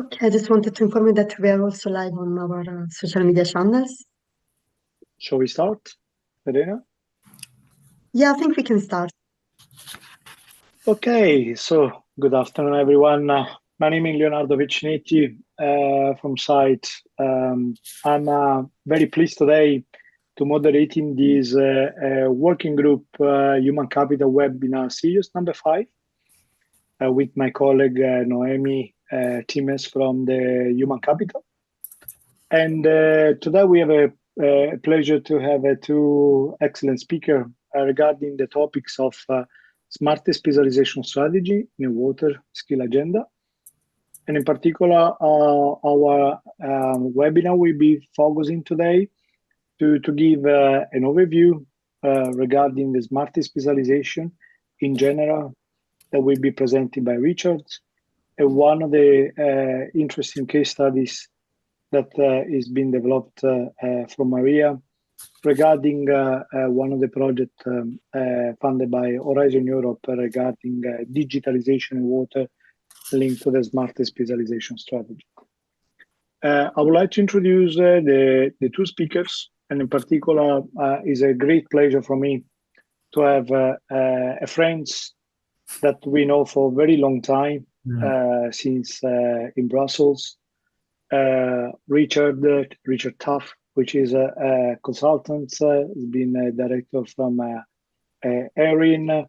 Okay, I just wanted to inform you that we are also live on our social media channels. Shall we start, Elena? Yeah, I think we can start. Okay, so good afternoon, everyone. My name is Leonardo Piccinetti from site. I'm very pleased today to moderating this working group Human Capital webinar series number 5 with my colleague Naomi Times from the Human Capital. And today we have a pleasure to have two excellent speakers regarding the topics of smart specialization strategy in a water skill agenda. And in particular, our webinar will be focusing today to give an overview regarding the smart specialization in general that will be presented by Richard. And one of the interesting case studies that is being developed from Maria regarding one of the projects funded by Horizon Europe regarding digitalization in water linked to the smart specialization strategy. I would like to introduce the two speakers, and in particular, it's a great pleasure for me to have a friends that we know for a very long time, since in Brussels, Richard Tuffs, which is a consultant, has been a director from Erin.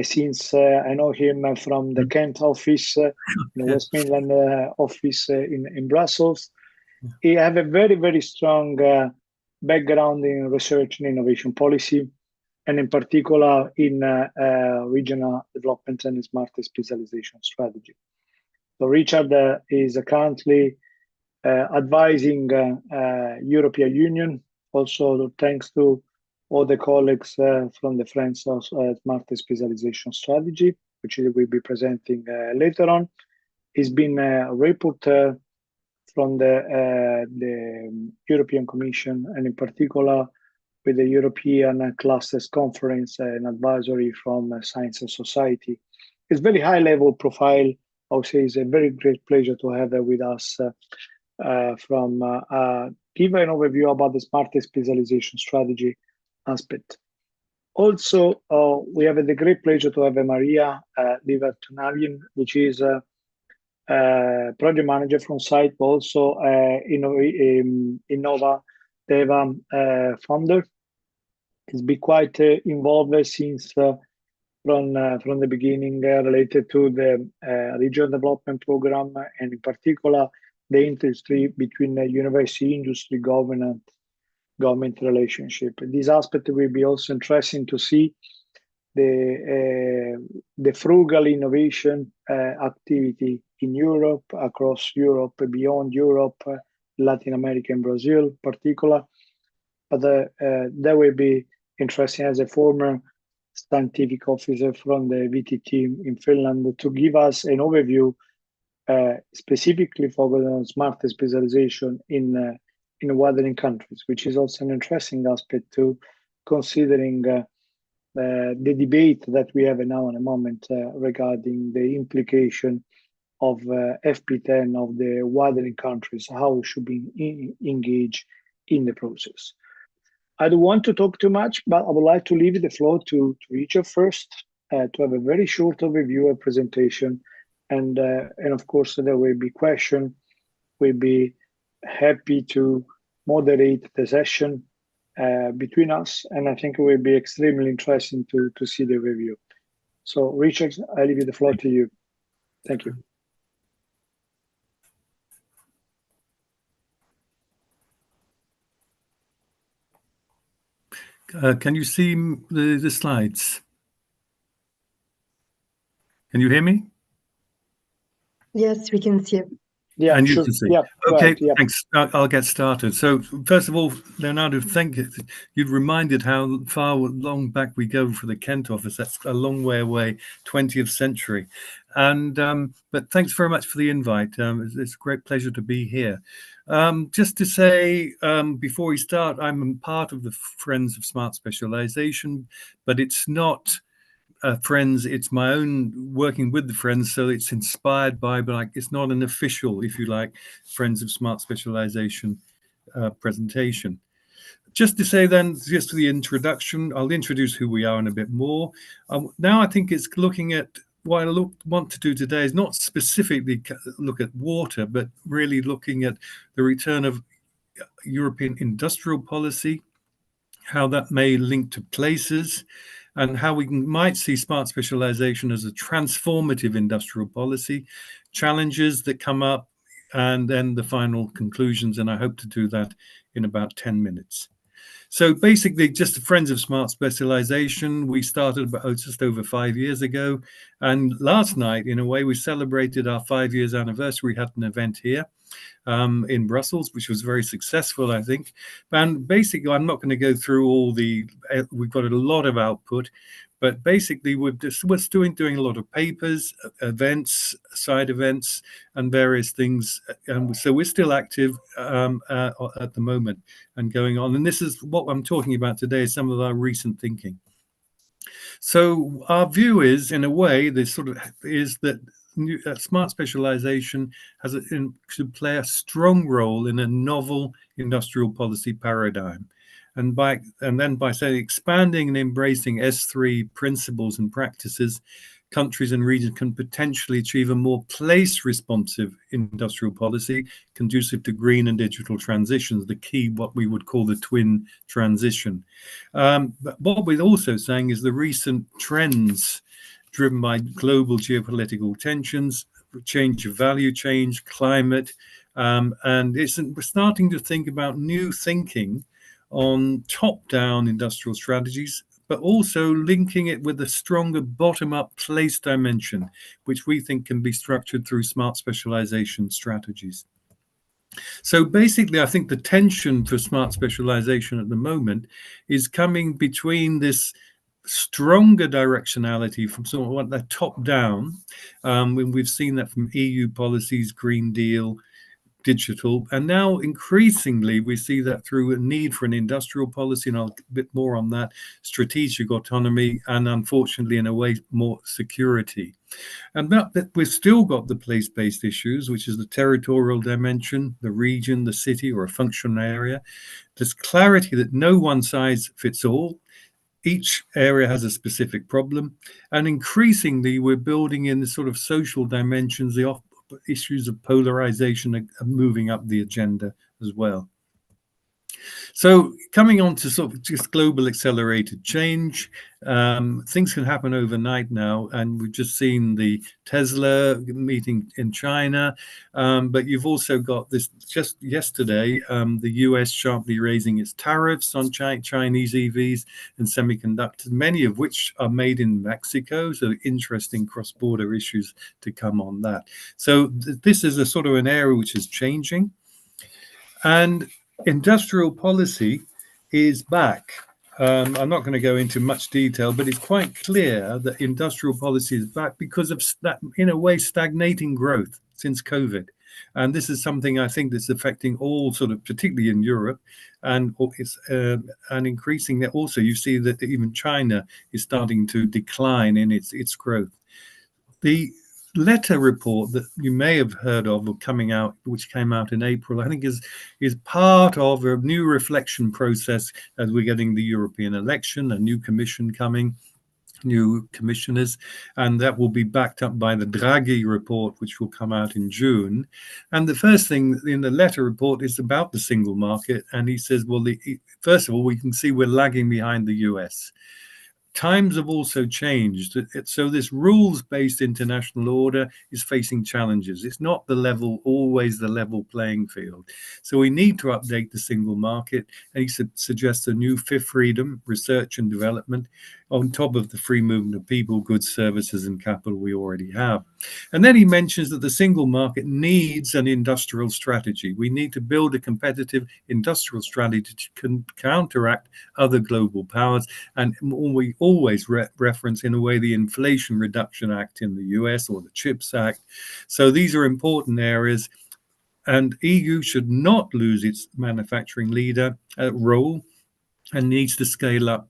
Since I know him from the Kent office, the West Midland office in Brussels. He have a very, very strong background in research and innovation policy, and in particular in regional development and smart specialization strategy. So Richard is currently advising European Union, also thanks to all the colleagues from the Friends of Smart Specialization Strategy, which he will be presenting later on. He's been a rapporteur from the European Commission, and in particular with the European Clusters Conference and advisory from Science and Society. It's very high level profile. I would say it's a very great pleasure to have with us give an overview about the smart specialization strategy aspect. Also, we have the great pleasure to have Maria Livertunalian, which is a project manager from site, but also INNODEVA founder. He's been quite involved since from the beginning related to the regional development program, and in particular the industry between the university, industry, government relationship. This aspect will be also interesting to see the frugal innovation activity in Europe, across Europe, beyond Europe, Latin America and Brazil in particular. But that will be interesting as a former scientific officer from the VT team in Finland to give us an overview specifically focused on smart specialization in watering countries, which is also an interesting aspect to considering the debate that we have now in a moment regarding the implication of FP10 of the watering countries, how we should be engaged in the process. I don't want to talk too much, but I would like to leave the floor to Richard first to have a very short overview and presentation. And of course, there will be questions. We'll be happy to moderate the session between us. And I think it will be extremely interesting to see the review. So Richard, I leave the floor to you. Thank you. Can you see the slides? Can you hear me? Yes, we can see it. Yeah, and you sure. can see. Yeah, okay, right, yeah. Thanks. I'll get started. So first of all, Leonardo, thank you. You'd reminded how far long back we go for the Kent office. That's a long way away, 20th century. And but thanks very much for the invite. It's a great pleasure to be here. Just to say, before we start, I'm part of the Friends of Smart Specialization, but it's not friends. It's my own working with the friends, so it's inspired by, but like it's not an official, if you like, Friends of Smart Specialization presentation. Just to say then, just for the introduction, I'll introduce who we are in a bit more. Now I think it's looking at what I want to do today is not specifically look at water, but really looking at the return of European industrial policy, how that may link to places, and how we might see smart specialization as a transformative industrial policy, challenges that come up, and then the final conclusions. And I hope to do that in about 10 minutes. So basically, just the Friends of Smart Specialization, we started about just over 5 years ago. And last night, in a way, we celebrated our 5 years anniversary. We had an event here in Brussels, which was very successful, I think. And basically, I'm not going to go through all we've got a lot of output, but basically we're doing a lot of papers, events, side events, and various things. And so we're still active at the moment and going on. And this is what I'm talking about today, is some of our recent thinking. So our view is, in a way, this sort of is that smart specialization should play a strong role in a novel industrial policy paradigm. And then by saying expanding and embracing S3 principles and practices, countries and regions can potentially achieve a more place-responsive industrial policy conducive to green and digital transitions, the key, what we would call the twin transition. But what we're also saying is the recent trends driven by global geopolitical tensions, change of value change, climate, and we're starting to think about new thinking on top-down industrial strategies, but also linking it with a stronger bottom-up place dimension, which we think can be structured through smart specialization strategies. So basically, I think the tension for smart specialization at the moment is coming between this stronger directionality from sort of the top down, when we've seen that from EU policies, Green Deal, digital, and now increasingly we see that through a need for an industrial policy, and I'll a bit more on that, strategic autonomy, and unfortunately in a way more security. And that we've still got the place-based issues, which is the territorial dimension, the region, the city, or a functional area. There's clarity that no one size fits all. Each area has a specific problem, and increasingly we're building in the sort of social dimensions, the issues of polarization are moving up the agenda as well. So coming on to sort of just global accelerated change, things can happen overnight now, and we've just seen the Tesla meeting in China, but you've also got this just yesterday, the US sharply raising its tariffs on Chinese EVs and semiconductors, many of which are made in Mexico, so interesting cross-border issues to come on that. So this is a sort of an area which is changing, and industrial policy is back. I'm not going to go into much detail, but it's quite clear that industrial policy is back because of that, in a way, stagnating growth since COVID. And this is something I think that's affecting all sort of, particularly in Europe, and it's increasing that also. You see that even China is starting to decline in its growth. The letter report that you may have heard of coming out, which came out in April, I think is part of a new reflection process as we're getting the European election, a new commission coming, new commissioners, and that will be backed up by the Draghi report, which will come out in June. And the first thing in the letter report is about the single market, and he says, well, first of all, we can see we're lagging behind the US. Times have also changed. So this rules-based international order is facing challenges. It's not always the level playing field. So we need to update the single market. And he suggests a new fifth freedom, research and development, on top of the free movement of people, goods, services, and capital we already have. And then he mentions that the single market needs an industrial strategy. We need to build a competitive industrial strategy to counteract other global powers. And we always reference, in a way, the Inflation Reduction Act in the US or the CHIPS Act. So these are important areas. And EU should not lose its manufacturing leader role and needs to scale up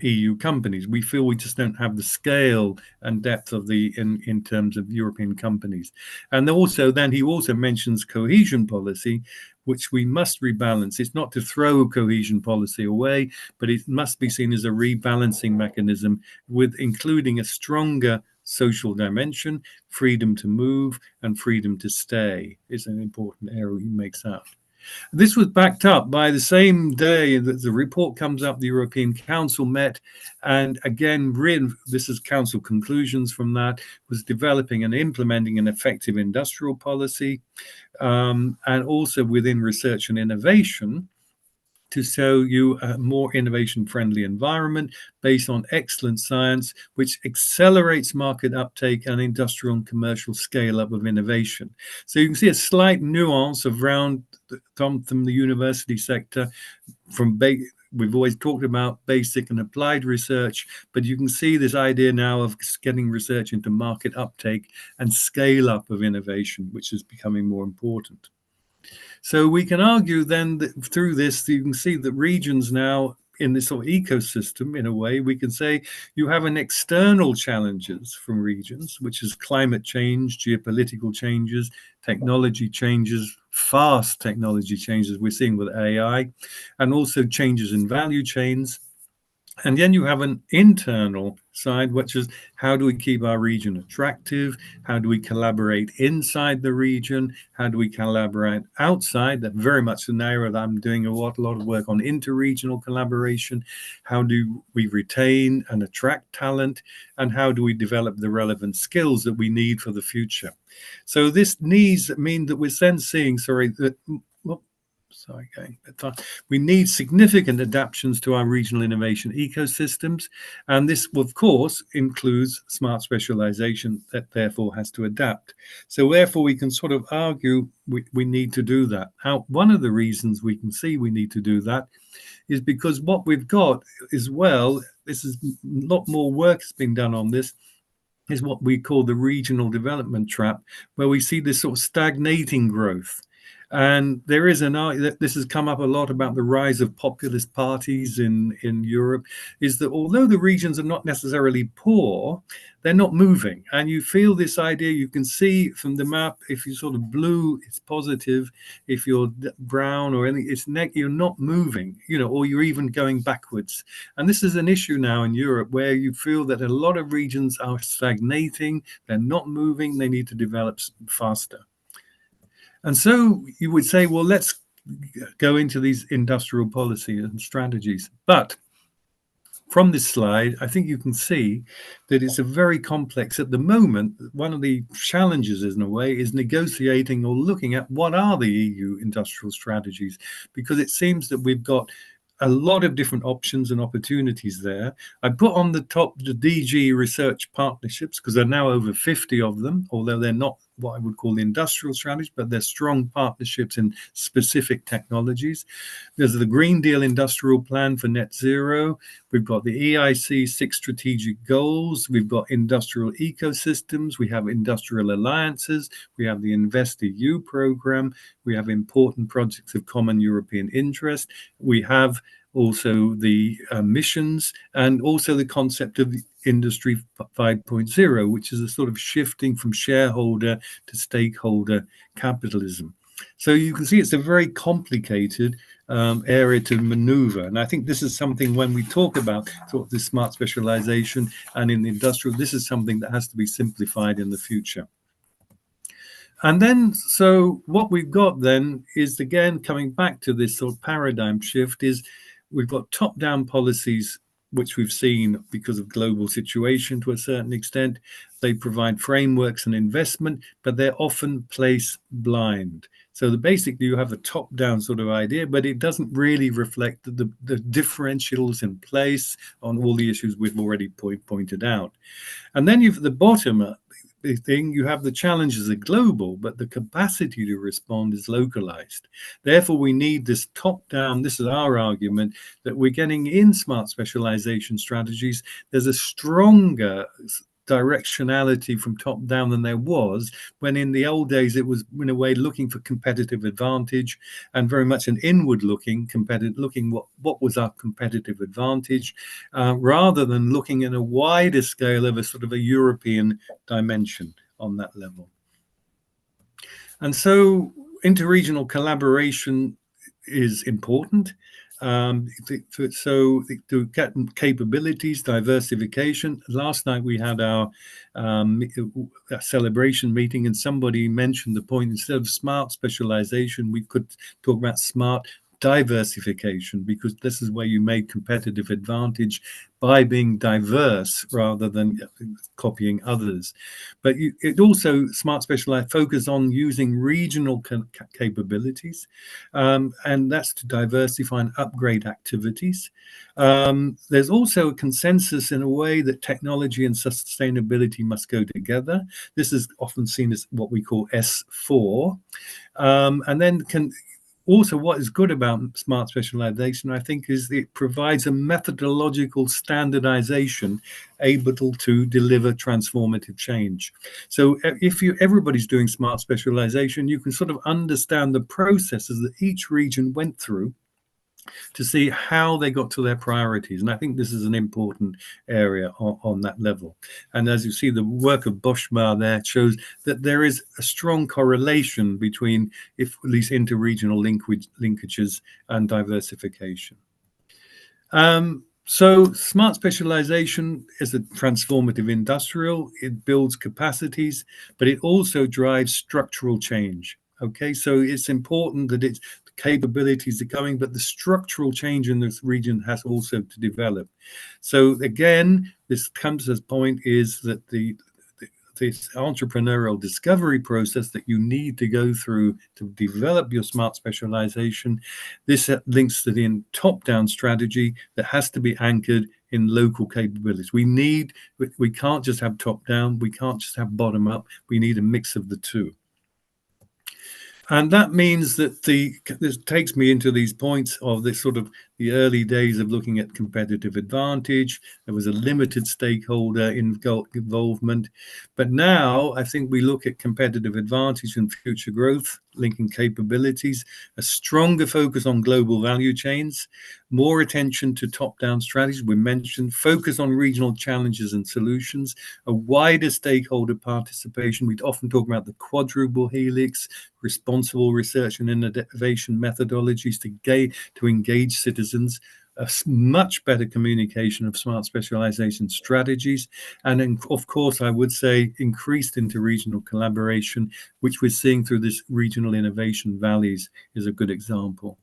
EU companies. We feel we just don't have the scale and depth of in terms of European companies. And also then he also mentions cohesion policy, which we must rebalance. It's not to throw cohesion policy away, but it must be seen as a rebalancing mechanism with including a stronger social dimension, freedom to move and freedom to stay is an important area he makes out. This was backed up by the same day that the report comes up, the European Council met, and again, this is Council conclusions from that, was developing and implementing an effective industrial policy, and also within research and innovation, to show you a more innovation-friendly environment based on excellent science, which accelerates market uptake and industrial and commercial scale-up of innovation. So you can see a slight nuance around from the university sector. We've always talked about basic and applied research, but you can see this idea now of getting research into market uptake and scale-up of innovation, which is becoming more important. So we can argue then that through this, you can see that regions now in this sort of ecosystem, in a way, we can say you have an external challenges from regions, which is climate change, geopolitical changes, technology changes, fast technology changes we're seeing with AI, and also changes in value chains. And then you have an internal side, which is how do we keep our region attractive? How do we collaborate inside the region? How do we collaborate outside? That's very much an area that I'm doing a lot of work on interregional collaboration. How do we retain and attract talent? And how do we develop the relevant skills that we need for the future? So this needs mean that we're then seeing, we need significant adaptations to our regional innovation ecosystems, and this, of course, includes smart specialization that therefore has to adapt. So therefore, we can sort of argue we need to do that. One of the reasons we can see we need to do that is because what we've got as well, this is a lot more work has been done on this, is what we call the regional development trap, where we see this sort of stagnating growth. And there is this has come up a lot about the rise of populist parties in Europe, is that although the regions are not necessarily poor, they're not moving. And you feel this idea, you can see from the map, if you're sort of blue, it's positive. If you're brown or anything, it's you're not moving, or you're even going backwards. And this is an issue now in Europe where you feel that a lot of regions are stagnating, they're not moving, they need to develop faster. And so you would say, well, let's go into these industrial policy and strategies. But from this slide, I think you can see that it's a very complex. At the moment, one of the challenges, in a way, is negotiating or looking at what are the EU industrial strategies, because it seems that we've got a lot of different options and opportunities there. I put on the top the DG research partnerships, because there are now over 50 of them, although they're not what I would call the industrial strategies, but they're strong partnerships in specific technologies. There's the Green Deal Industrial Plan for Net Zero. We've got the EIC 6 strategic goals. We've got industrial ecosystems. We have industrial alliances. We have the InvestEU program. We have important projects of common European interest. We have also the missions, and also the concept of Industry 5.0, which is a sort of shifting from shareholder to stakeholder capitalism. So you can see it's a very complicated area to maneuver. And I think this is something when we talk about sort of this smart specialization and in the industrial, this is something that has to be simplified in the future. And then, so what we've got then is, again, coming back to this sort of paradigm shift, is we've got top-down policies, which we've seen because of global situation to a certain extent. They provide frameworks and investment, but they're often place blind. So basically you have a top-down sort of idea, but it doesn't really reflect the differentials in place on all the issues we've already pointed out. And then you've at the bottom thing, you have the challenges are global, but the capacity to respond is localized. Therefore, we need this top-down, this is our argument, that we're getting in smart specialization strategies. There's a stronger directionality from top down than there was, when in the old days it was in a way looking for competitive advantage and very much an inward looking what was our competitive advantage, rather than looking in a wider scale of a sort of a European dimension on that level. And so interregional collaboration is important. So to get capabilities, diversification. Last night we had our celebration meeting, and somebody mentioned the point, instead of smart specialization, we could talk about smart diversification, because this is where you make competitive advantage by being diverse rather than copying others. But it also, smart specialized, focus on using regional capabilities, and that's to diversify and upgrade activities. There's also a consensus in a way that technology and sustainability must go together. This is often seen as what we call S4, and then also, what is good about smart specialization, I think, is it provides a methodological standardization able to deliver transformative change. So if everybody's doing smart specialization, you can sort of understand the processes that each region went through to see how they got to their priorities. And I think this is an important area on that level. And as you see, the work of Boschmar there shows that there is a strong correlation between, if at least interregional linkages and diversification. So smart specialization is a transformative industrial. It builds capacities, but it also drives structural change. Okay, so it's important that the capabilities are coming, but the structural change in this region has also to develop. So again, this comes as point is that this entrepreneurial discovery process that you need to go through to develop your smart specialization, this links to the top-down strategy that has to be anchored in local capabilities. We can't just have top-down, we can't just have bottom-up, we need a mix of the two. And that means that this takes me into these points of this sort of the early days of looking at competitive advantage. There was a limited stakeholder involvement. But now I think we look at competitive advantage and future growth, linking capabilities, a stronger focus on global value chains, more attention to top-down strategies. We mentioned focus on regional challenges and solutions, a wider stakeholder participation. We'd often talk about the quadruple helix, responsible research and innovation methodologies to engage citizens, a much better communication of smart specialization strategies, and then, of course, I would say increased interregional collaboration, which we're seeing through this regional innovation valleys is a good example.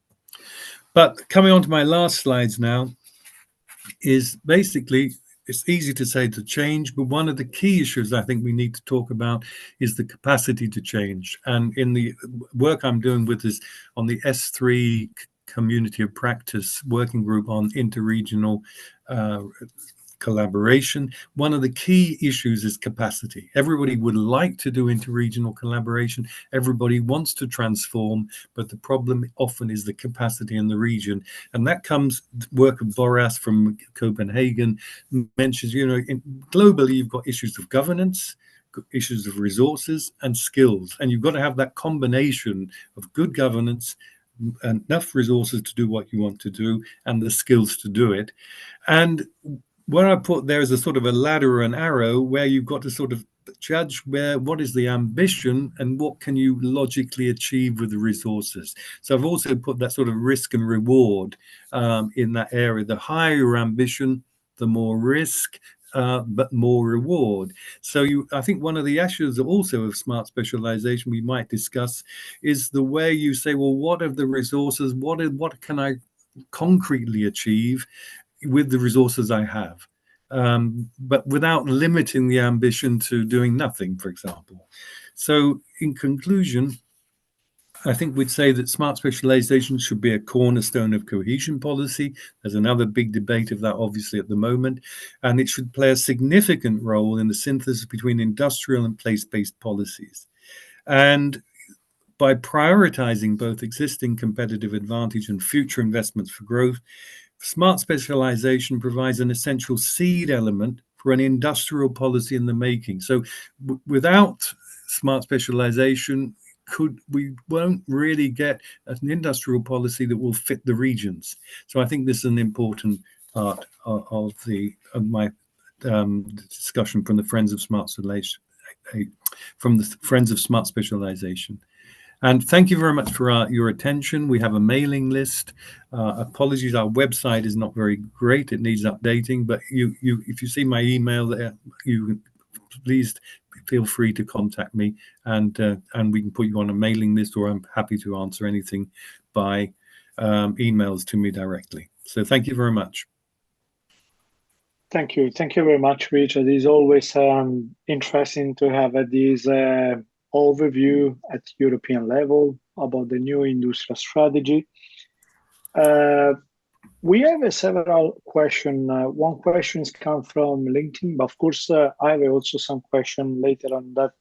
But coming on to my last slides now is basically, it's easy to say to change, but one of the key issues I think we need to talk about is the capacity to change. And in the work I'm doing with this on the S3 Community of Practice working group on interregional collaboration, one of the key issues is capacity. Everybody would like to do interregional collaboration. Everybody wants to transform, but the problem often is the capacity in the region. And that comes, work of Boras from Copenhagen mentions, globally, you've got issues of governance, issues of resources and skills. And you've got to have that combination of good governance, enough resources to do what you want to do, and the skills to do it. And what I put there is a sort of a ladder or an arrow where you've got to sort of judge what is the ambition and what can you logically achieve with the resources. So I've also put that sort of risk and reward in that area. The higher your ambition, the more risk, but more reward. So I think one of the issues also of smart specialization we might discuss is the way you say, well, what are the resources? What can I concretely achieve with the resources I have, but without limiting the ambition to doing nothing, for example. So in conclusion, I think we'd say that smart specialization should be a cornerstone of cohesion policy. There's another big debate of that, obviously, at the moment, and it should play a significant role in the synthesis between industrial and place-based policies. And by prioritizing both existing competitive advantage and future investments for growth, smart specialization provides an essential seed element for an industrial policy in the making. So without smart specialization, we won't really get an industrial policy that will fit the regions. So I think this is an important part of my discussion from the Friends of Smart Specialization. And thank you very much for your attention. We have a mailing list. Apologies, our website is not very great. It needs updating, but if you see my email there, please feel free to contact me, and we can put you on a mailing list, or I'm happy to answer anything by emails to me directly. So thank you very much. Thank you. Thank you very much, Richard. It's always interesting to have this overview at European level about the new industrial strategy. We have several questions. One question comes from LinkedIn, but of course, I have also some questions later on that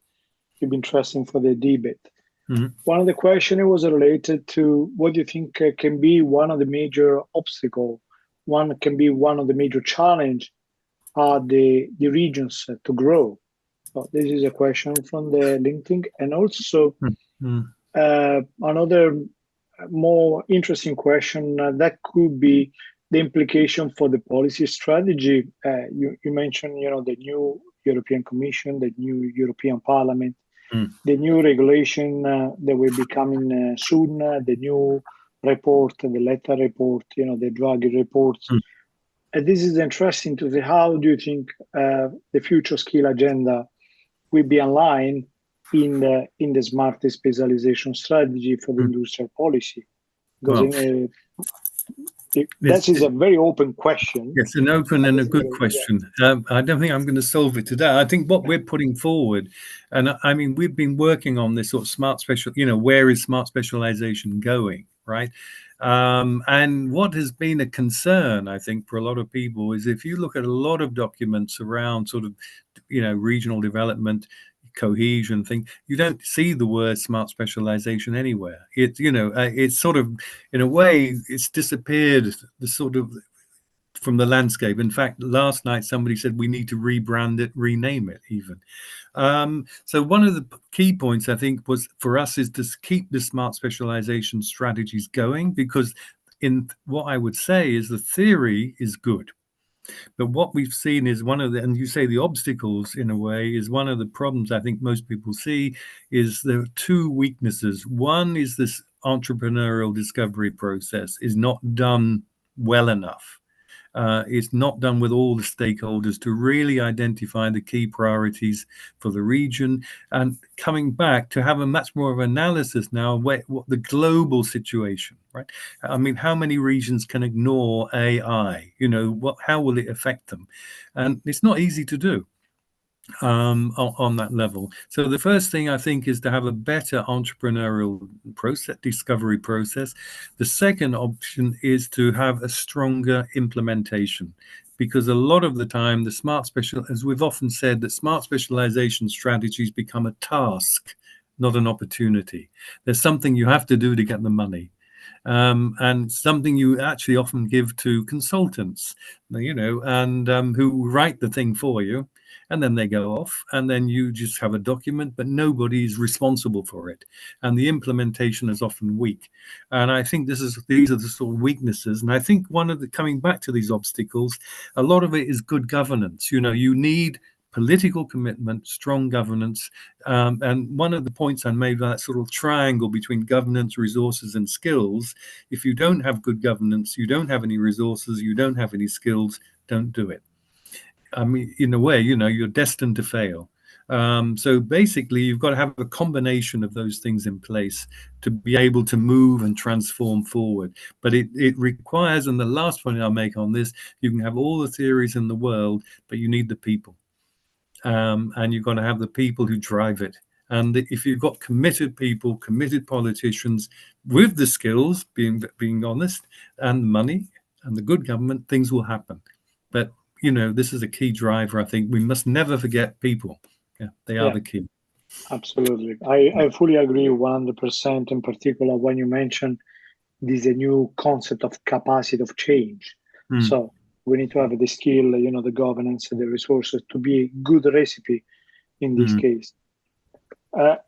will be interesting for the debate. Mm-hmm. One of the questions was related to what do you think can be one of the major obstacles, one of the major challenges are the regions to grow. So this is a question from the LinkedIn, and also another more interesting question that could be the implication for the policy strategy. You mentioned, the new European Commission, the new European Parliament, the new regulation that will be coming soon, the new report, the letter report, the Draghi reports. And this is interesting to see how do you think the future skill agenda will be aligned in the smart specialization strategy for the industrial policy? Because that is a very open question. Yes, an open and a good question. I don't think I'm going to solve it today. I think what we're putting forward, and I mean, we've been working on this sort of smart special, where is smart specialization going, right? And what has been a concern, I think, for a lot of people is if you look at a lot of documents around sort of, regional development, cohesion thing, you don't see the word smart specialization anywhere. It's sort of, in a way, it's disappeared from the landscape. In fact, last night somebody said we need to rebrand it, rename it even. So one of the key points I think was for us is to keep the smart specialization strategies going, because in what I would say is the theory is good. But what we've seen is and you say the obstacles in a way is one of the problems I think most people see is there are two weaknesses. One is this entrepreneurial discovery process is not done well enough. It's not done with all the stakeholders to really identify the key priorities for the region, and coming back to have a much more of analysis now of what the global situation, right? I mean, how many regions can ignore AI? How will it affect them? And it's not easy to do on that level. So the first thing I think is to have a better entrepreneurial discovery process. The second option is to have a stronger implementation, because a lot of the time as we've often said, that smart specialization strategies become a task, not an opportunity. There's something you have to do to get the money. And something you actually often give to consultants, and who write the thing for you. And then they go off, and then you just have a document, but nobody's responsible for it. And the implementation is often weak. And I think these are the sort of weaknesses. And I think coming back to these obstacles, a lot of it is good governance. You need political commitment, strong governance. And one of the points I made about that sort of triangle between governance, resources, and skills, if you don't have good governance, you don't have any resources, you don't have any skills, don't do it. I mean, in a way, you're destined to fail. So basically, you've got to have a combination of those things in place to be able to move and transform forward. But it requires, and the last point I'll make on this, you can have all the theories in the world, but you need the people. And you've got to have the people who drive it. And if you've got committed people, committed politicians with the skills, being honest, and the money and the good government, things will happen. But this is a key driver. I think we must never forget people. Yeah, they are the key. Absolutely. I fully agree 100%, in particular when you mention this new concept of capacity of change. So We need to have the skill, the governance and the resources to be a good recipe in this case.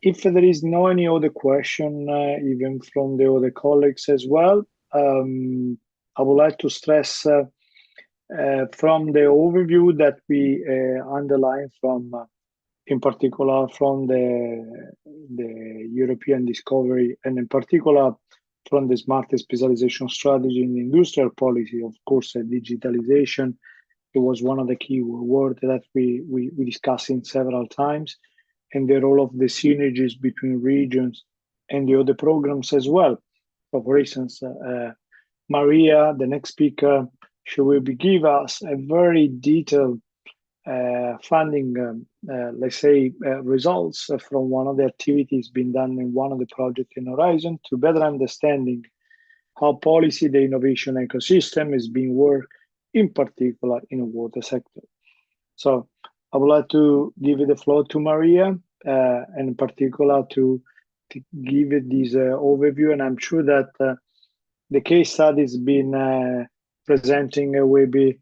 If there is no any other question, even from the other colleagues as well, I would like to stress from the overview that we underline from, in particular, from the European discovery, and in particular from the smart specialization strategy in industrial policy, of course, digitalization. It was one of the key words that we discussed in several times, and the role of the synergies between regions and the other programs as well. So, for instance, Maria, the next speaker, she will give us a very detailed funding, let's say, results from one of the activities being done in one of the projects in Horizon to better understanding how policy, the innovation ecosystem is being worked, in particular in the water sector. So I would like to give the floor to Maria, and in particular to give it this overview. And I'm sure that the case study has been presenting will be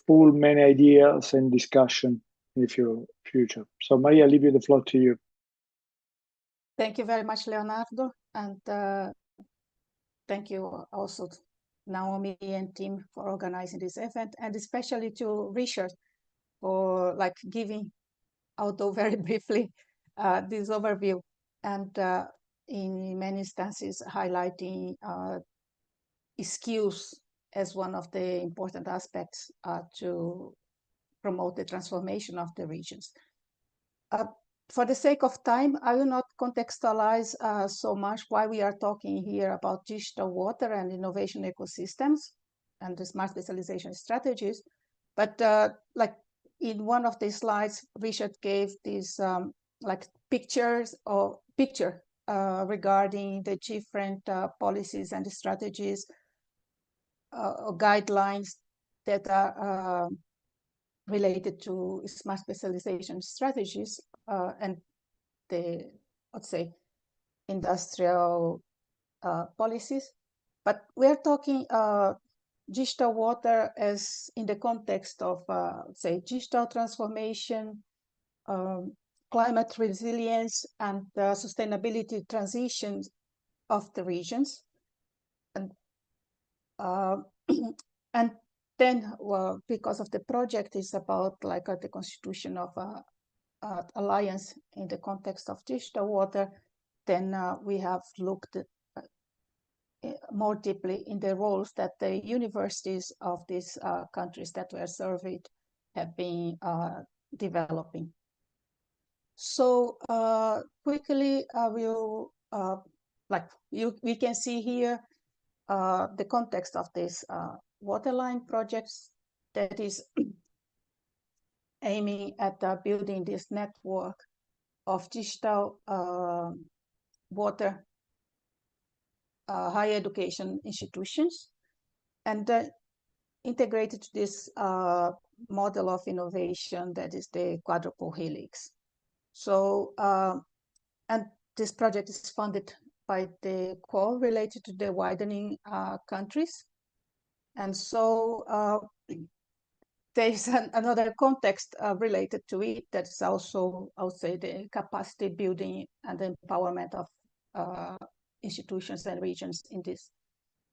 full many ideas and discussion in the future. So Maria, I leave you the floor to you. Thank you very much, Leonardo, and thank you also to Naomi and team for organizing this event, and especially to Richard for giving, although very briefly, this overview, and in many instances highlighting skills as one of the important aspects to promote the transformation of the regions. For the sake of time, I will not contextualize so much why we are talking here about digital water and innovation ecosystems and the smart specialization strategies. But in one of the slides, Richard gave these picture regarding the different policies and strategies or guidelines that are related to smart specialization strategies and the, let's say, industrial policies. But we're talking digital water as in the context of, say, digital transformation, climate resilience, and sustainability transitions of the regions. And then, well, because of the project is about the constitution of alliance in the context of digital water, then we have looked more deeply in the roles that the universities of these countries that were surveyed have been developing. So quickly, we'll we can see here the context of this waterline projects that is aiming at building this network of digital water higher education institutions, and integrated to this model of innovation that is the quadruple helix. So, and this project is funded by the call related to the widening countries. And so there is another context related to it that is also, I would say, the capacity building and the empowerment of institutions and regions in these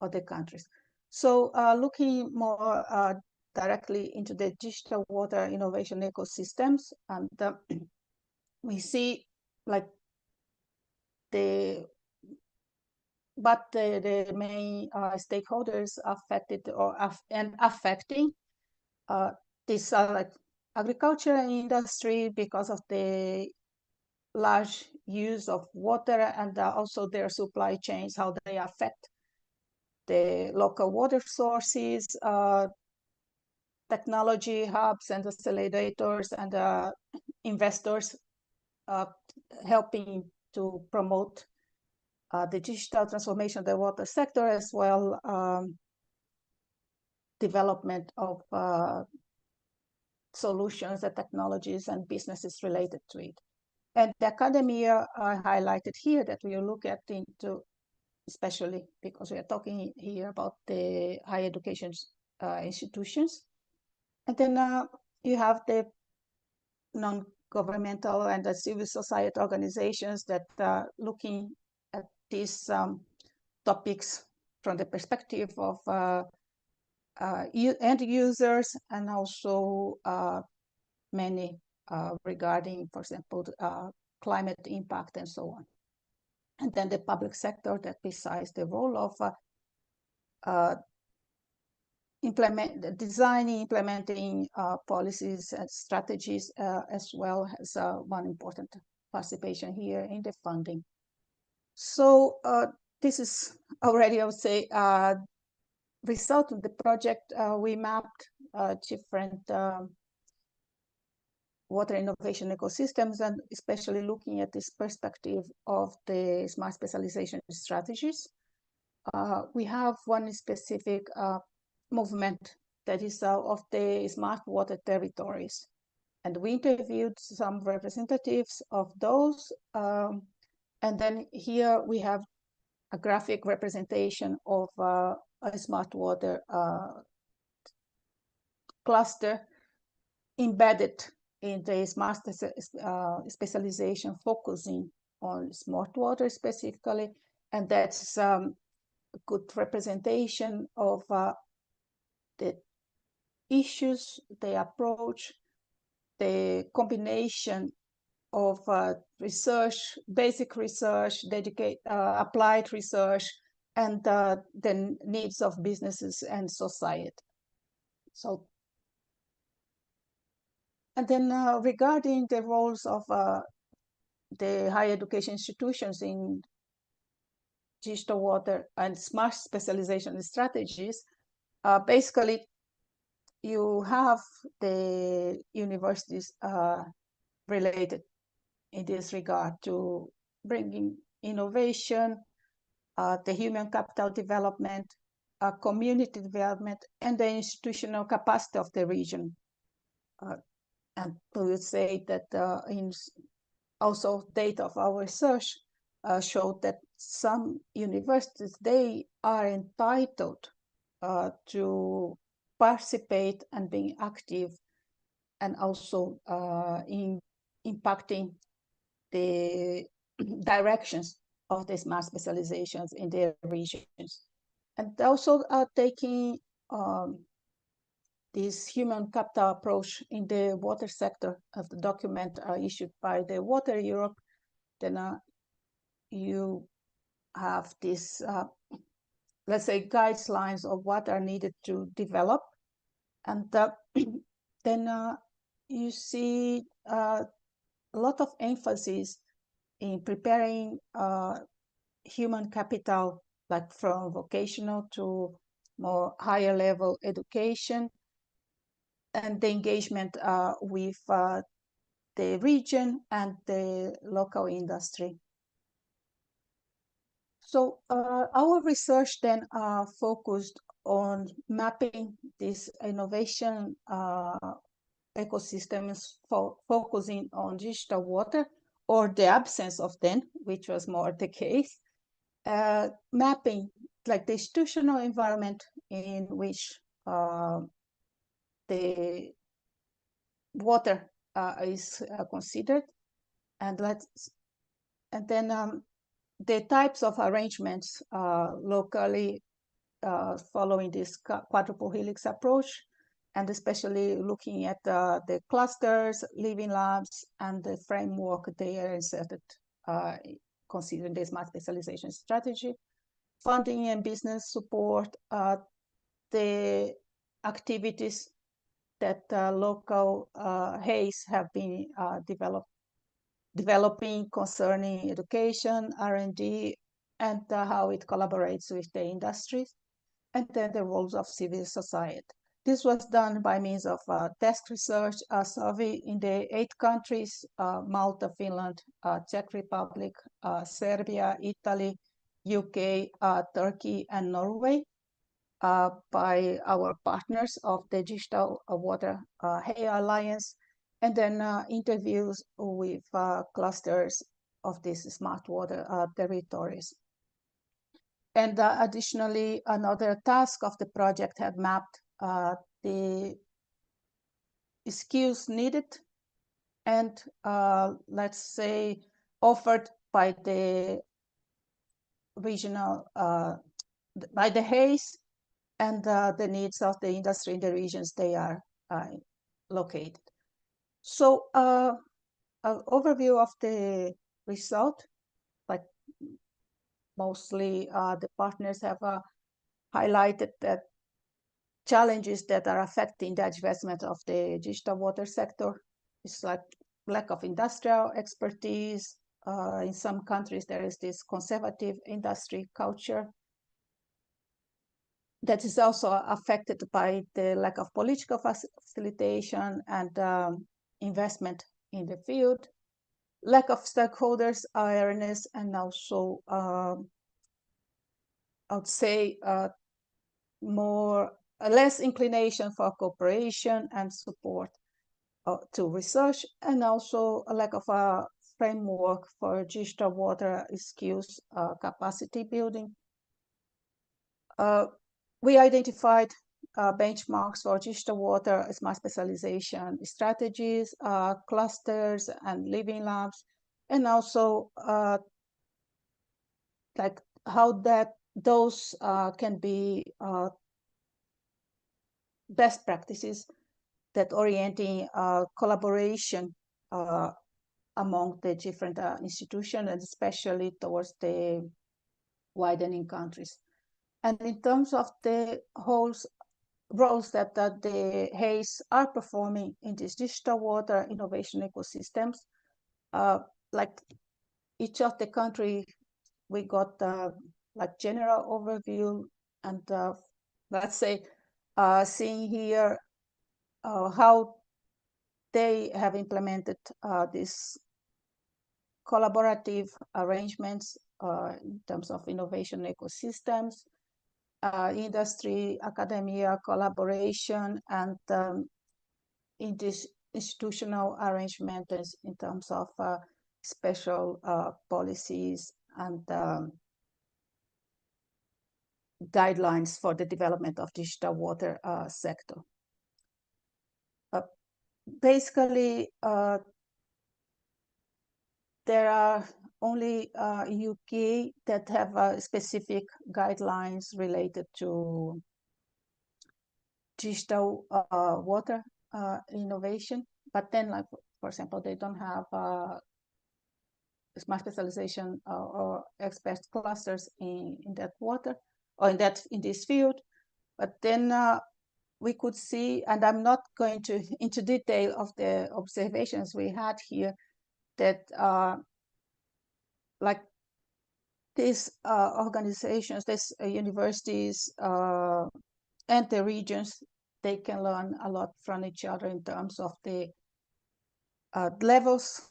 other countries. So looking more directly into the digital water innovation ecosystems, and we see the main stakeholders affected and affecting this agriculture industry because of the large use of water, and also their supply chains, how they affect the local water sources, technology hubs and accelerators, and investors helping to promote the digital transformation of the water sector, as well development of solutions and technologies and businesses related to it. And the academia are highlighted here that we look at into, especially because we are talking here about the higher education institutions. And then you have the non-governmental and the civil society organizations that are looking at these topics from the perspective of end users, and also many regarding, for example, climate impact and so on. And then the public sector, that besides the role of implementing policies and strategies, as well as one important participation here in the funding. So this is already, I would say, result of the project. We mapped different water innovation ecosystems, and especially looking at this perspective of the smart specialization strategies. We have one specific movement that is of the smart water territories. And we interviewed some representatives of those. And then here we have a graphic representation of a smart water cluster embedded in the smart specialization, focusing on smart water specifically. And that's a good representation of the issues, the approach, the combination of research, basic research, applied research, and the needs of businesses and society. So, and then regarding the roles of the higher education institutions in digital water and smart specialization strategies, basically you have the universities related in this regard to bringing innovation, the human capital development, community development, and the institutional capacity of the region. And we would say that also data of our research showed that some universities, they are entitled to participate and being active, and also in impacting the directions of the smart specializations in their regions. And also taking this human capital approach in the water sector of the document issued by the Water Europe, then you have this, let's say, guidelines of what are needed to develop. And then you see a lot of emphasis in preparing human capital, like from vocational to more higher level education, and the engagement with the region and the local industry. So our research then focused on mapping this innovation ecosystems, focusing on digital water, or the absence of them, which was more the case, mapping like the institutional environment in which the water is considered, and then the types of arrangements locally following this quadruple helix approach, and especially looking at the clusters, living labs, and the framework they are inserted, considering the smart specialization strategy, funding and business support, the activities that local HAEs have been developing concerning education, R&D, and how it collaborates with the industries, and then the roles of civil society. This was done by means of desk research, a survey in the 8 countries, Malta, Finland, Czech Republic, Serbia, Italy, UK, Turkey, and Norway, by our partners of the Digital Water HAE Alliance, and then interviews with clusters of these smart water territories. And additionally, another task of the project had mapped the skills needed and let's say offered by the regional, by the HACE and the needs of the industry in the regions they are located. So an overview of the result, like mostly the partners have highlighted that challenges that are affecting the advancement of the digital water sector is like lack of industrial expertise. In some countries, there is this conservative industry culture that is also affected by the lack of political facilitation and investment in the field, lack of stakeholders awareness, and also I would say less inclination for cooperation and support to research, and also a lack of a framework for digital water skills capacity building. We identified benchmarks for digital water, smart specialization strategies, clusters, and living labs, and also like how those can be best practices that orienting collaboration among the different institutions, and especially towards the widening countries. And in terms of the roles that the HACE are performing in these digital water innovation ecosystems, like each of the country, we got like general overview, and let's say seeing here how they have implemented these collaborative arrangements in terms of innovation ecosystems, industry, academia, collaboration, and in this institutional arrangement in terms of special policies and guidelines for the development of digital water sector. Basically, there are only UK that have specific guidelines related to digital water innovation. But then, like for example, they don't have smart specialization or expert clusters in that water or in this field. But then we could see, and I'm not going into detail of the observations we had here, that like these organizations, these universities and the regions, they can learn a lot from each other in terms of the levels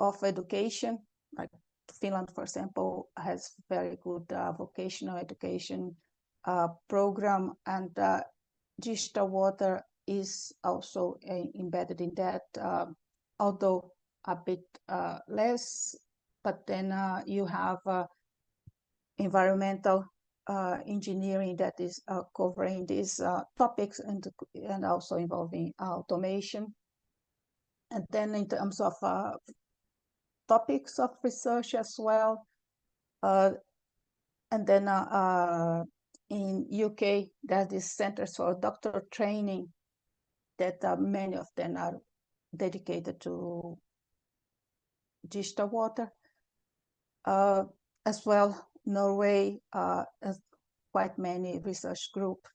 of education. Like Finland, for example, has very good vocational education program, and digital water is also embedded in that, although a bit less. But then you have environmental engineering that is covering these topics and also involving automation. And then in terms of topics of research as well, and then in UK, there's these centers for doctor training that many of them are dedicated to digital water. As well, Norway has quite many research groups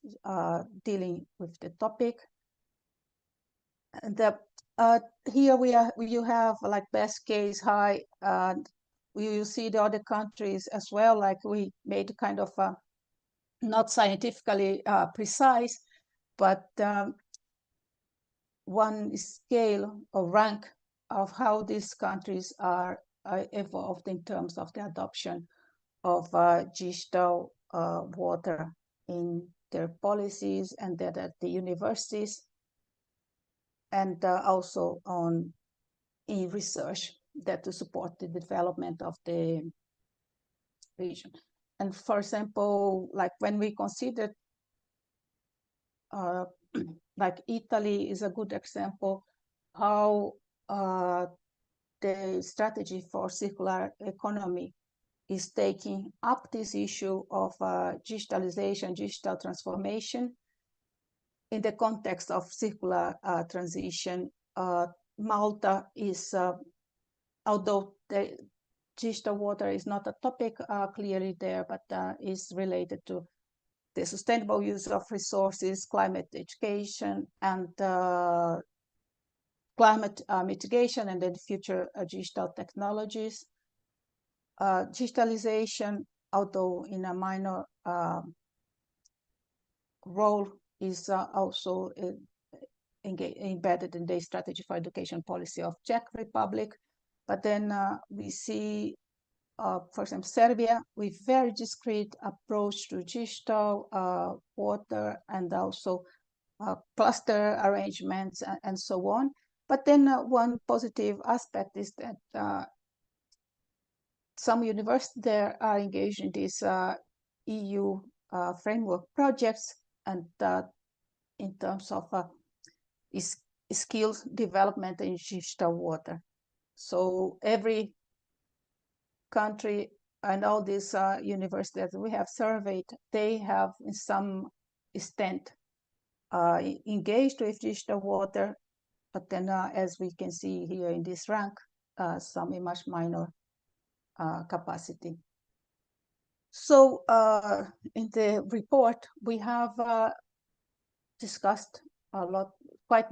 dealing with the topic. And here you have like best case high. You see the other countries as well. Like we made kind of not scientifically precise, but one scale or rank of how these countries are evolved in terms of the adoption of digital water in their policies and that at the universities, and also in research that to support the development of the region. And for example, like when we considered like Italy is a good example how the strategy for circular economy is taking up this issue of digitalization, digital transformation in the context of circular transition. Malta is, although the digital water is not a topic clearly there, but is related to the sustainable use of resources, climate education, and climate mitigation, and then future digital technologies. Digitalization, although in a minor role, is also embedded in the strategy for education policy of Czech Republic. But then we see, for example, Serbia with very discrete approach to digital water and also cluster arrangements and so on. But then one positive aspect is that some universities there are engaged in these EU framework projects, and in terms of skills development in digital water. So every country and all these universities that we have surveyed, they have in some extent engaged with digital water, but then as we can see here in this rank, some in much minor capacity. So in the report, we have discussed a lot, quite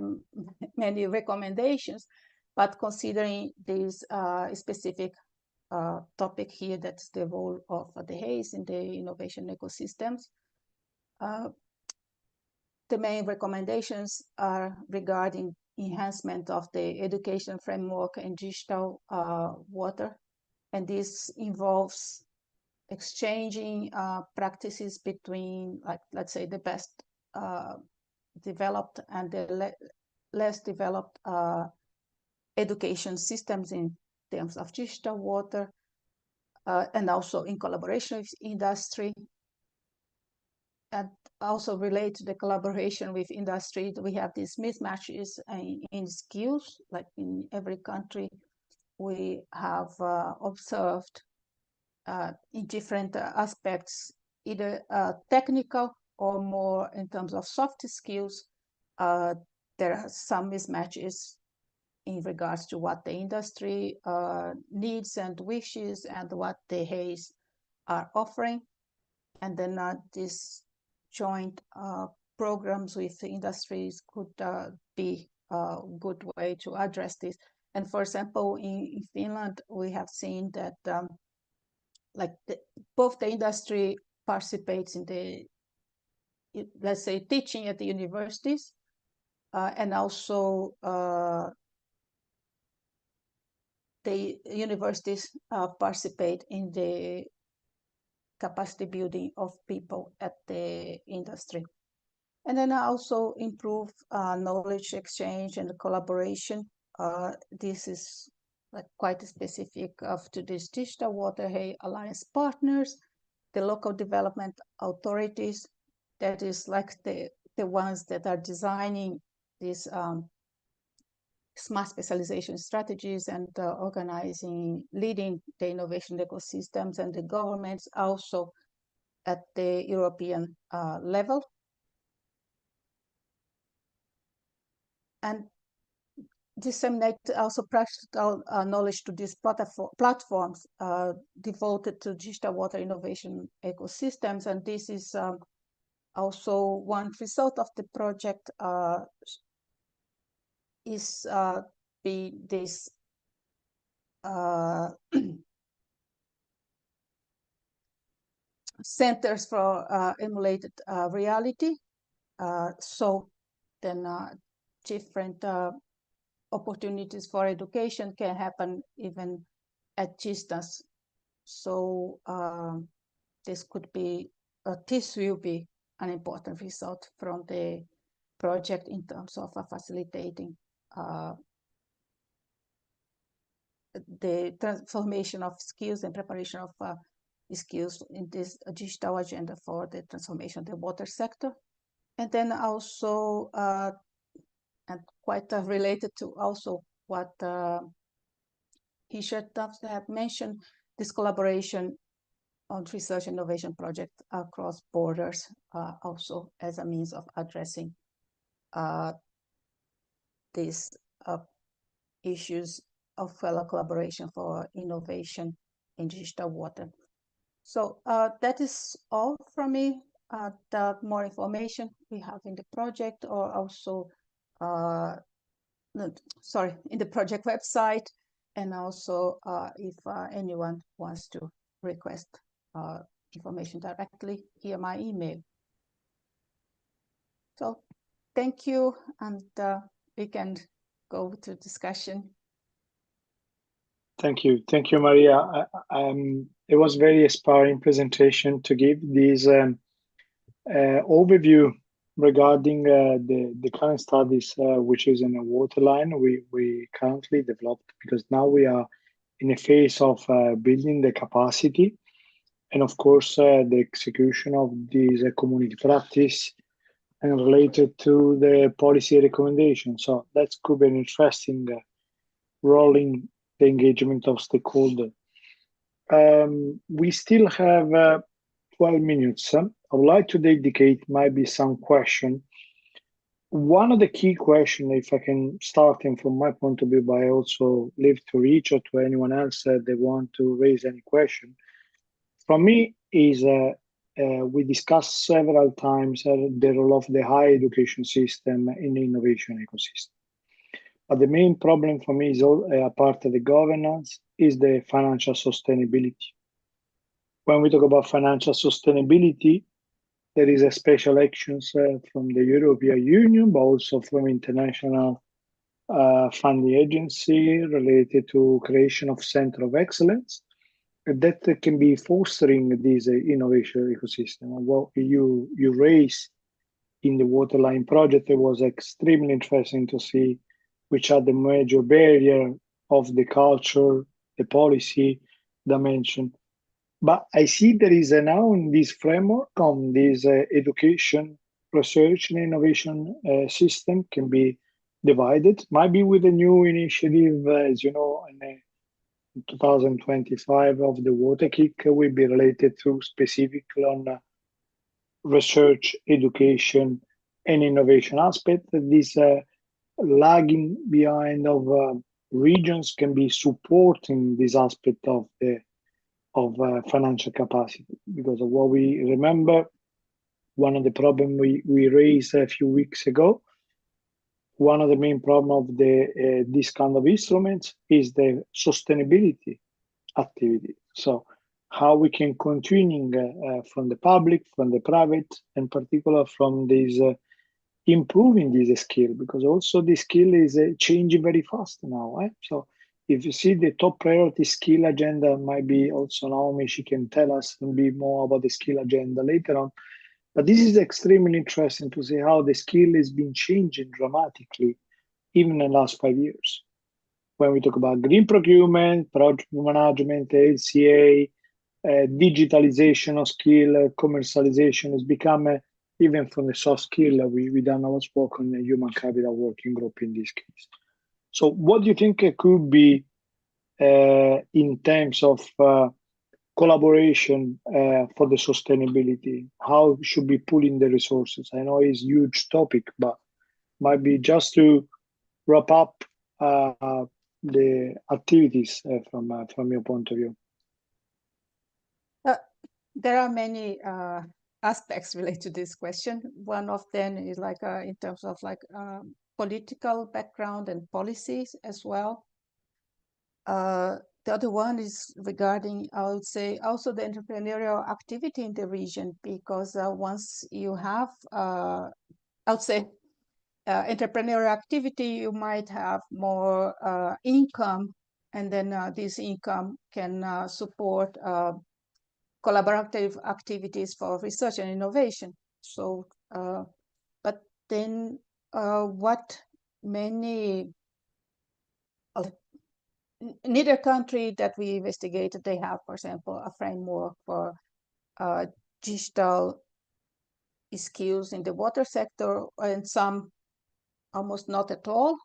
many recommendations, but considering this specific topic here, that's the role of the HAZE in the innovation ecosystems. The main recommendations are regarding enhancement of the education framework in digital water, and this involves exchanging practices between, like, let's say, the best developed and the less developed education systems in terms of digital water, and also in collaboration with industry. And also related to the collaboration with industry, we have these mismatches in skills. Like in every country, we have observed in different aspects, either technical or more in terms of soft skills, there are some mismatches in regards to what the industry needs and wishes and what the HAZE are offering. And then these joint programs with the industries could be a good way to address this. And for example, in Finland, we have seen that both the industry participates in the, let's say, teaching at the universities, and also the universities participate in the capacity building of people at the industry. And then also improve knowledge exchange and collaboration. This is quite specific to this digital water HAZE Alliance partners, the local development authorities, that is like the ones that are designing these smart specialization strategies and organizing, leading the innovation ecosystems, and the governments also at the European level. And disseminate also practical knowledge to these platforms devoted to digital water innovation ecosystems. And this is also one result of the project is this centers for emulated reality. So then different opportunities for education can happen even at distance. So this could be, this will be an important result from the project in terms of facilitating the transformation of skills and preparation of skills in this digital agenda for the transformation of the water sector. And then also, and quite related to also what Tuffs have mentioned, this collaboration on research innovation projects across borders, also as a means of addressing these issues of fellow collaboration for innovation in digital water. So that is all from me. The more information we have in the project, or also, in the project website, and also if anyone wants to request information directly, here my email. So thank you, and we can go to discussion. Thank you, Maria. It was very inspiring presentation to give this overview regarding the current studies, which is in a waterline we currently developed, because now we are in a phase of building the capacity, and of course the execution of this community practice and related to the policy recommendation. So that could be an interesting role in the engagement of stakeholders. We still have 12 minutes. I would like to dedicate maybe some question. One of the key questions, if I can start in from my point of view, but I also leave to Rich or to anyone else that they want to raise any question. From me is we discussed several times the role of the higher education system in the innovation ecosystem. But the main problem for me is, apart of the governance, is the financial sustainability. When we talk about financial sustainability, there is a special actions from the European Union, but also from international funding agency related to creation of center of excellence that can be fostering this innovation ecosystem. What you raised in the Waterline project, it was extremely interesting to see which are the major barrier of the culture, the policy dimension. But I see there is now in this framework on this education, research and innovation system can be divided, maybe with a new initiative, as you know, in 2025 of the Water Kick will be related to specifically on research, education and innovation aspect. This lagging behind of regions can be supporting this aspect of the financial capacity, because of what we remember, one of the problems we raised a few weeks ago, one of the main problems of this kind of instruments is the sustainability activity. So how we can continue from the public, from the private, in particular from this improving this skill, because also the skill is changing very fast now. So if you see the top priority skill agenda, might be also Naomi, she can tell us a bit more about the skill agenda later on. But this is extremely interesting to see how the skill has been changing dramatically, even in the last 5 years. When we talk about green procurement, project management, LCA, digitalization of skill, commercialization has become even from the soft skill, we done our work on the human capital working group in this case. So what do you think could be in terms of collaboration for the sustainability? How should we pull in the resources? I know it's a huge topic, but might be just to wrap up the activities from your point of view. There are many aspects related to this question. One of them is like in terms of like political background and policies as well. The other one is regarding, I would say, also the entrepreneurial activity in the region, because once you have, I would say, entrepreneurial activity, you might have more income, and then this income can support collaborative activities for research and innovation. So, but then what many, neither country that we investigated, they have, for example, a framework for digital skills in the water sector, and some almost not at all.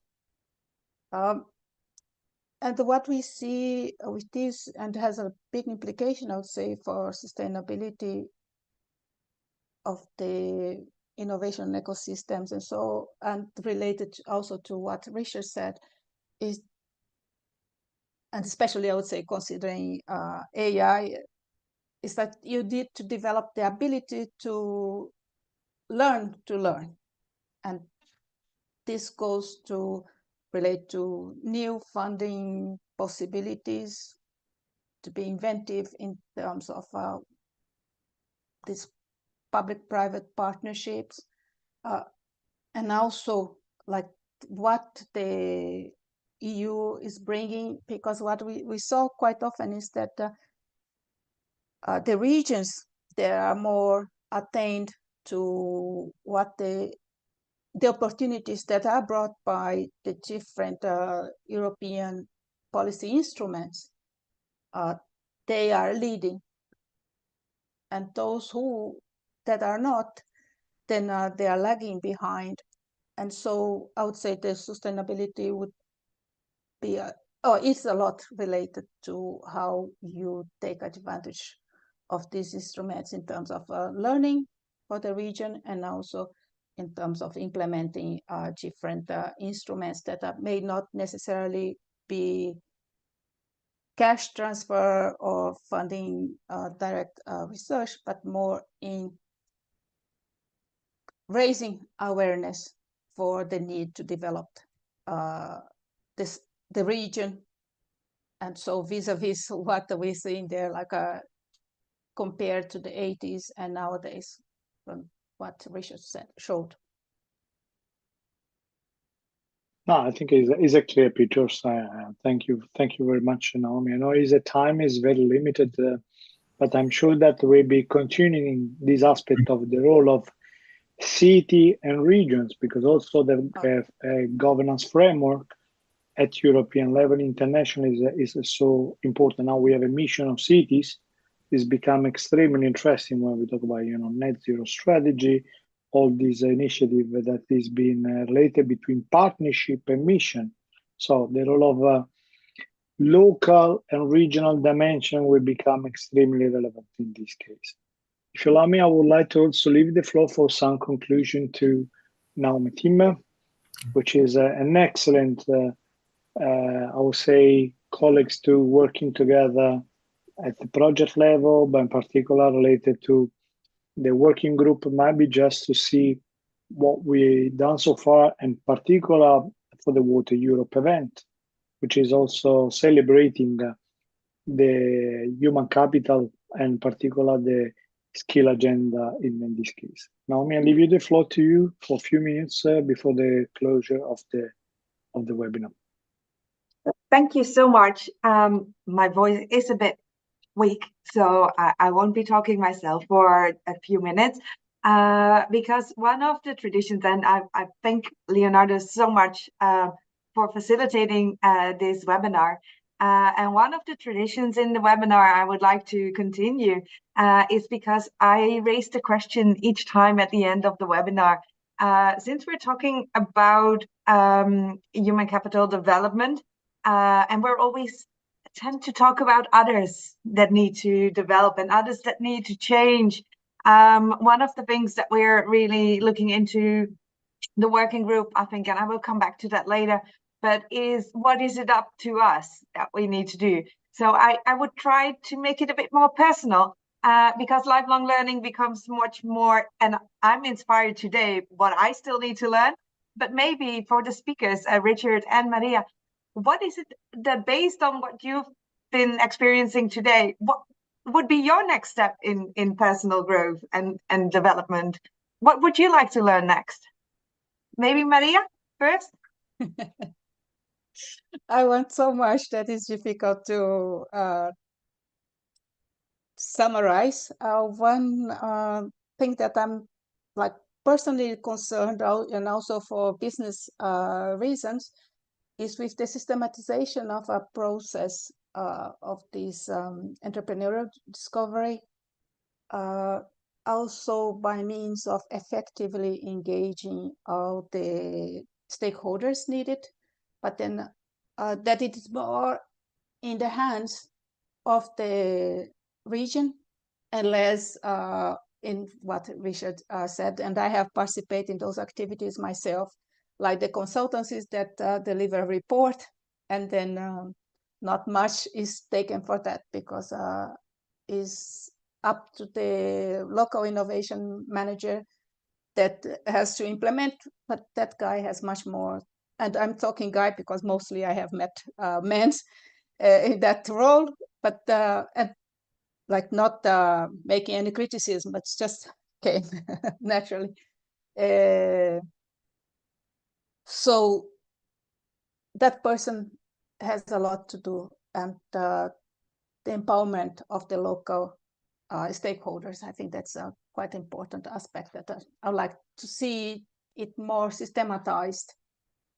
And what we see with this, and has a big implication, I would say, for sustainability of the innovation ecosystems, and so, and related also to what Richard said, is, and especially I would say considering AI, is that you need to develop the ability to learn, and this goes to relate to new funding possibilities, to be inventive in terms of these public-private partnerships, and also like what the EU is bringing, because what we saw quite often is that the regions, they are more attained to what the opportunities that are brought by the different European policy instruments. They are leading, and those who that are not, then they are lagging behind. And so I would say the sustainability would be it's a lot related to how you take advantage of these instruments in terms of learning for the region, and also in terms of implementing different instruments that may not necessarily be cash transfer or funding direct research, but more in raising awareness for the need to develop the region. And so vis-a-vis what we see in there, like compared to the 80s and nowadays, from what Richard showed. No, I think it's a clear picture. So, thank you very much, Naomi. I know time is very limited, but I'm sure that we'll be continuing this aspect of the role of city and regions, because also the governance framework at European level, international, is so important. Now we have a mission of cities. It's become extremely interesting when we talk about net zero strategy, all these initiatives that is being related between partnership and mission. So the role of local and regional dimension will become extremely relevant in this case. If you allow me, I would like to also leave the floor for some conclusion to Naomi Timmer, which is an excellent, I would say, colleagues to working together at the project level, but in particular related to the working group, might be just to see what we've done so far, in particular for the Water Europe event, which is also celebrating the human capital and in particular the skill agenda in this case. Naomi, I leave you the floor to you for a few minutes before the closure of the webinar. Thank you so much. My voice is a bit weak, so I won't be talking myself for a few minutes, because one of the traditions, and I thank Leonardo so much for facilitating this webinar, and one of the traditions in the webinar I would like to continue is because I raised a question each time at the end of the webinar. Since we're talking about human capital development, and we're always tend to talk about others that need to develop and others that need to change. One of the things that we're really looking into the working group, I think, and I will come back to that later, but is what is it up to us that we need to do? So I would try to make it a bit more personal, because lifelong learning becomes much more, and I'm inspired today what I still need to learn, but maybe for the speakers, Richard and Maria, what is it that, based on what you've been experiencing today, what would be your next step in personal growth and development? What would you like to learn next? Maybe Maria first? I want so much that it's difficult to summarize. One thing that I'm like personally concerned about, and also for business reasons, is with the systematization of a process of this entrepreneurial discovery. also by means of effectively engaging all the stakeholders needed, but then that it is more in the hands of the region and less in what Richard said. And I have participated in those activities myself, like the consultancies that deliver a report, and then not much is taken for that because is up to the local innovation manager that has to implement, but that guy has much more. And I'm talking guy because mostly I have met men in that role, but and like not making any criticism, but it's just came naturally. So that person has a lot to do, and the empowerment of the local stakeholders, I think that's a quite important aspect that I would like to see it more systematized,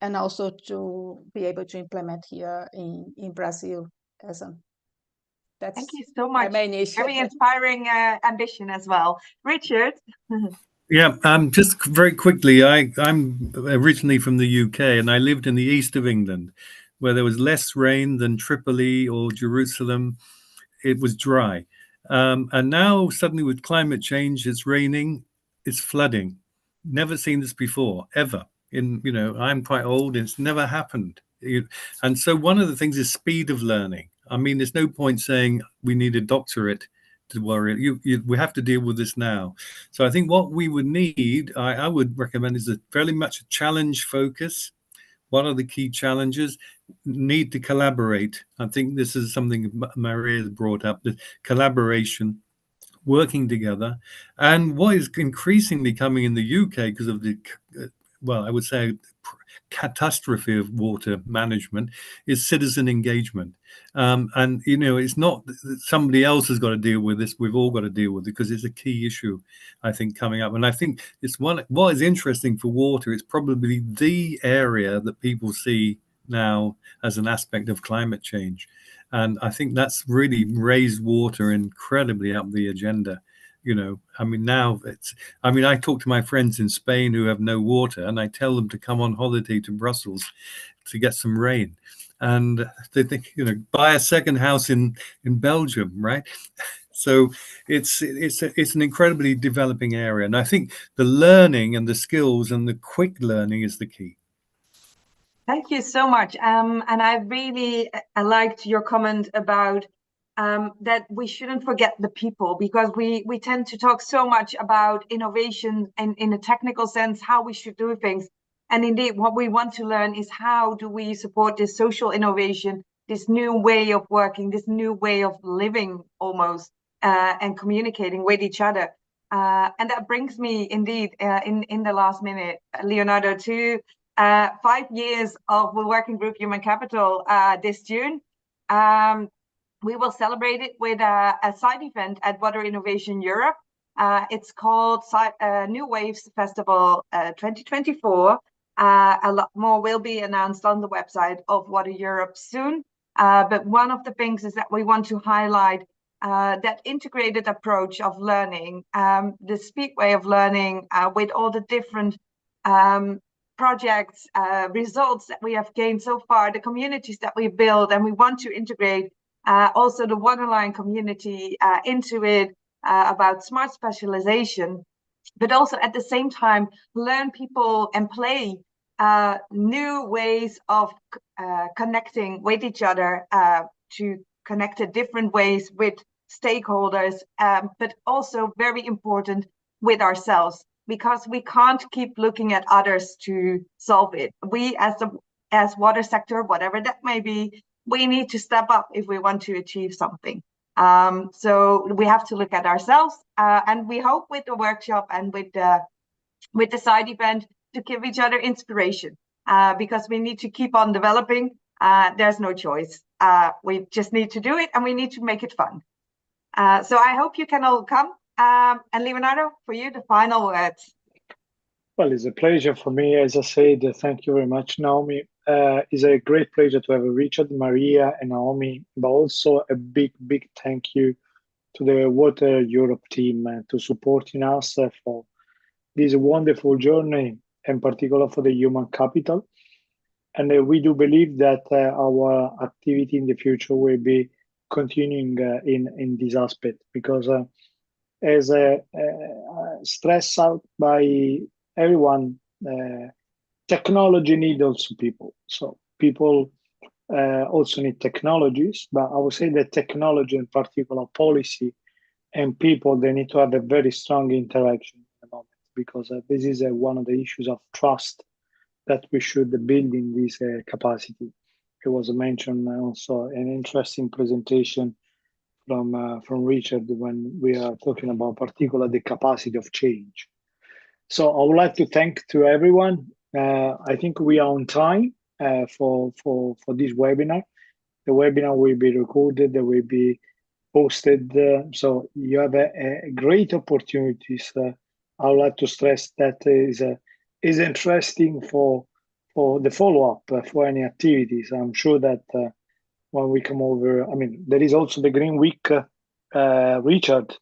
and also to be able to implement here in Brazil as a. Thank you so much. My main issue. Very inspiring ambition as well. Richard? Yeah, just very quickly, I'm originally from the UK, and I lived in the east of England, where there was less rain than Tripoli or Jerusalem. It was dry. And now suddenly with climate change, it's raining, it's flooding. Never seen this before, ever. I'm quite old, it's never happened. And so one of the things is speed of learning. I mean, there's no point saying we need a doctorate to worry. We have to deal with this now. So I think what we would need, I would recommend, is a fairly much a challenge focus. What are the key challenges? Need to collaborate. I think this is something Maria has brought up, the collaboration, working together. And what is increasingly coming in the UK because of the, I would say, catastrophe of water management is citizen engagement. And it's not that somebody else has got to deal with this. We've all got to deal with it because it's a key issue, I think, coming up. And I think it's what is interesting for water. It's probably the area that people see now as an aspect of climate change. And I think that's really raised water incredibly up the agenda. I mean, I talk to my friends in Spain who have no water, and I tell them to come on holiday to Brussels to get some rain. And they think, buy a second house in Belgium, right? So it's an incredibly developing area. And I think the learning and the skills and the quick learning is the key. Thank you so much. And I liked your comment about that we shouldn't forget the people, because we tend to talk so much about innovation and in a technical sense, how we should do things. And indeed, what we want to learn is how do we support this social innovation, this new way of working, this new way of living almost, and communicating with each other. And that brings me indeed in the last minute, Leonardo, to 5 years of the Working Group Human Capital this June. We will celebrate it with a side event at Water Innovation Europe. It's called New Waves Festival 2024. A lot more will be announced on the website of Water Europe soon. But one of the things is that we want to highlight that integrated approach of learning, the speedway of learning with all the different projects, results that we have gained so far, the communities that we build, and we want to integrate also the waterline community into it, about smart specialization, but also at the same time learn people and play new ways of connecting with each other, to connect in different ways with stakeholders, but also very important with ourselves, because we can't keep looking at others to solve it. We as water sector, whatever that may be, we need to step up if we want to achieve something. So we have to look at ourselves, and we hope with the workshop and with the side event to give each other inspiration, because we need to keep on developing. There's no choice. We just need to do it, and we need to make it fun. So I hope you can all come. And Leonardo, for you, the final words. Well, it's a pleasure for me. As I said, thank you very much, Naomi. It's a great pleasure to have Richard, Maria, and Naomi, but also a big, big thank you to the Water Europe team to supporting us for this wonderful journey, in particular for the human capital. And we do believe that our activity in the future will be continuing in this aspect, because as stressed out by everyone, technology needs also people. So people also need technologies, but I would say that technology, in particular policy and people, they need to have a very strong interaction at the moment, because this is one of the issues of trust that we should build in this capacity. It was mentioned also an interesting presentation from Richard when we are talking about particularly the capacity of change. So I would like to thank to everyone. I think we are on time for this webinar. The webinar will be recorded, it will be posted. So you have a great opportunities. I would like to stress that is interesting for the follow-up for any activities. I'm sure that when we come over, I mean, there is also the Green Week, Richard,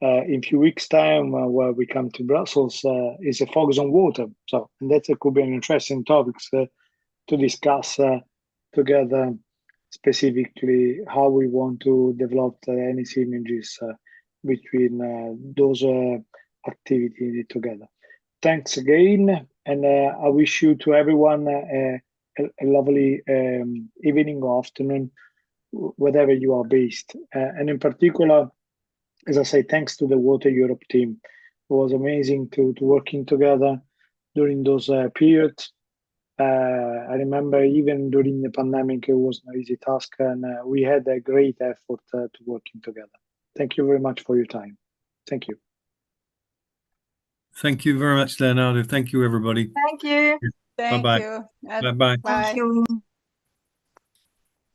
in a few weeks' time, where we come to Brussels, is a focus on water. So, and that could be an interesting topic to discuss together, specifically how we want to develop any synergies between those activities together. Thanks again, and I wish you to everyone a lovely evening or afternoon, wherever you are based. And in particular, as I say, thanks to the Water Europe team. It was amazing to working together during those periods. I remember even during the pandemic, it was no easy task, and we had a great effort to working together. Thank you very much for your time. Thank you. Thank you very much, Leonardo. Thank you, everybody. Thank you. Thank Bye-bye. you. Bye-bye. Bye. Thank you.